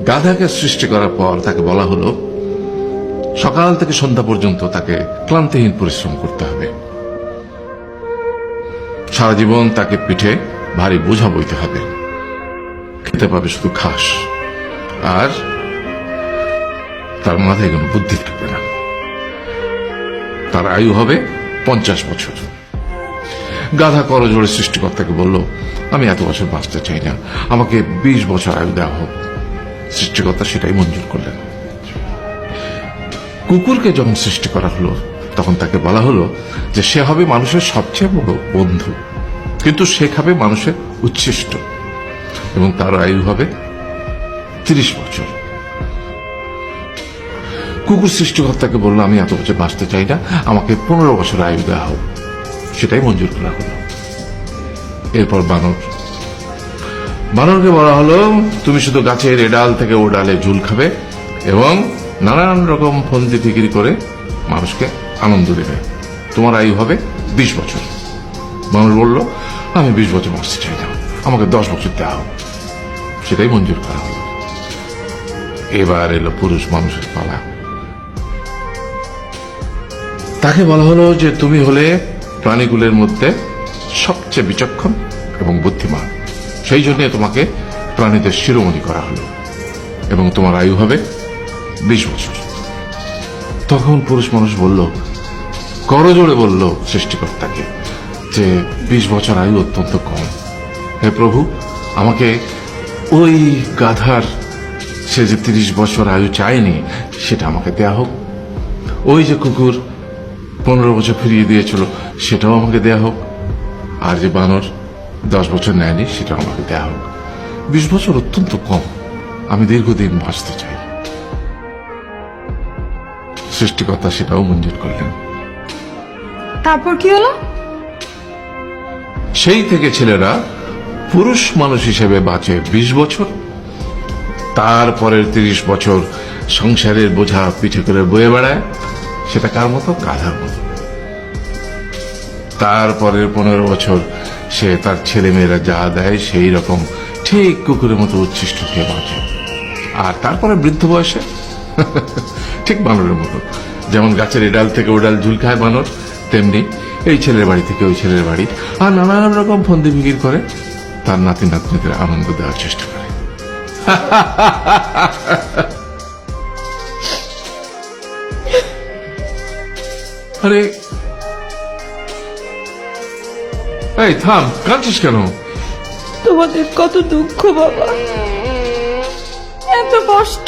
গাধাকে সৃষ্টি করার পর তাকে বলা হলো সকাল থেকে সন্ধ্যা পর্যন্ত তাকে ক্লান্তিহীন পরিশ্রম করতে হবে, সারা জীবন তাকে পিঠে ভারী বোঝা বইতে হবে, খেতে পাবে শুধু ঘাস, আর তার মাথায় কোনো বুদ্ধি থাকবে না। তার আয়ু হবে 50 বছর। গাধা করজোড়ে সৃষ্টিকর্তাকে বলল, আমি এত বছর বাঁচতে চাই না, আমাকে 20 বছর আয়ু দেওয়া হোক। সৃষ্টিকর্তা সেটাই মঞ্জুর করলেন। কুকুরকে যখন সৃষ্টি করা হলো তখন তাকে বলা হলো যে সে হবে মানুষের সবচেয়ে বড় বন্ধু, কিন্তু সে খাবে মানুষের উচ্ছিষ্ট, এবং তার আয়ু হবে 30 বছর। কুকুর সৃষ্টিকর্তাকে বলল, আমি এত বছর বাঁচতে চাই না, আমাকে 15 বছর আয়ু দেওয়া হোক। সেটাই মঞ্জুর করা হলো। এরপর বানরকে বলা হলো, তুমি শুধু গাছের এ ডাল থেকে ও ডালে ঝুল খাবে এবং নানান রকম ফন্দি ফিকিরি করে মানুষকে আনন্দ দেবে, তোমার আয়ু হবে 20 বছর। বানর বলল, আমি 20 বছর বাঁচতে চাই না, আমাকে 10 বছর দেওয়া হোক। সেটাই মঞ্জুর করা হলো। এবার এলো পুরুষ মানুষের পালা। তাকে বলা হলো যে তুমি হলে প্রাণীগুলোর মধ্যে সবচেয়ে বিচক্ষণ এবং বুদ্ধিমান, সেই জন্য তোমাকে প্রাণীদের শিরোমণি করা হলো এবং তোমার আয়ু হবে 20 বছর। তখন পুরুষ মানুষ বলল, করজোড়ে বলল সৃষ্টিকর্তাকে যে 20 বছর আয়ু অত্যন্ত কম, হে প্রভু, আমাকে ওই গাধার সে যে 30 বছর আয়ু চায়নি সেটা আমাকে দেয়া হোক, ওই যে কুকুর 15 বছর ফিরিয়ে দিয়েছিল সেটাও আমাকে দেয়া হোক, আর যে বানর 10 বছর নেয়নি সেটাও আমাকে দেয়া হোক। 20 বছর অত্যন্ত কম, আমি দীর্ঘদিন বাঁচতে চাই। সৃষ্টিকর্তা সেটাও মঞ্জুর করলেন। তারপর কি হলো? সেই থেকে ছেলেরা পুরুষ মানুষ হিসেবে বাঁচে 20 বছর, তারপরের 30 বছর সংসারের বোঝা পিঠে করে বয়ে বেড়ায়, সেটা কার মতো? গাধার মতো। তারপরের 15 বছর সে তার ছেলে মেয়েরা যা দেয় সেই রকম ঠিক কুকুরের মতো উচ্ছিষ্ট খেয়ে বাঁচে। আর তারপরে বৃদ্ধ বয়সে ঠিক বানরের মতো, যেমন গাছের এডাল থেকে ওডাল ঝুল খায় বানর, তেমনি এই ছেলের বাড়ি থেকে ওই ছেলের বাড়ি, আর নানান রকম ফন্দি ফিকির করে তার নাতি নাতনিদের আনন্দ দেওয়ার চেষ্টা করে। আরে এই থাম, কাঁদছিস কেন? তোমাদের কত দুঃখ বাবা, এত কষ্ট।